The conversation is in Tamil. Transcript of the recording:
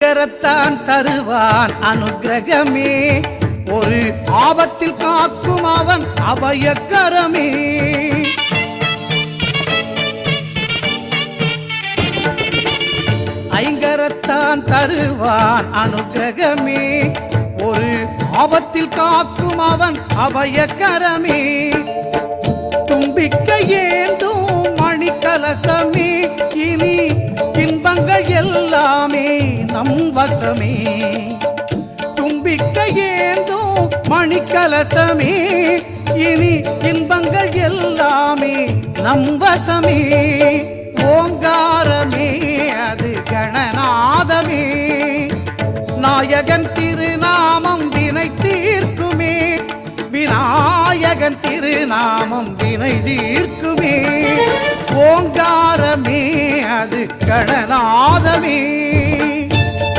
கரத்தான் தருவான் அனுக்கிரகமே, ஒரு ஆபத்தில் காக்கும் அவன் அபயக்கரமே. ஐங்கரத்தான் தருவான் அனுக்கிரகமே, ஒரு ஆபத்தில் காக்கும் அவன் அபயக்கரமே. தும்பிக்கை ஏந்தும் மணிக்கலசமே, இனி இன்பங்கள் எல்லாமே நம் வசமே. தும்பிக்கை ஏந்தும் மணிக்கலசமே, இனி இன்பங்கள் எல்லாமே நம் வசமே. ஓங்காரமே அது கணநாதமே, நாயகன் திருநாமம் வினை தீர்க்குமே. விநாயகன் திருநாமம் வினை தீர்க்குமே. ஓங்காரமே அது கணநாதமே.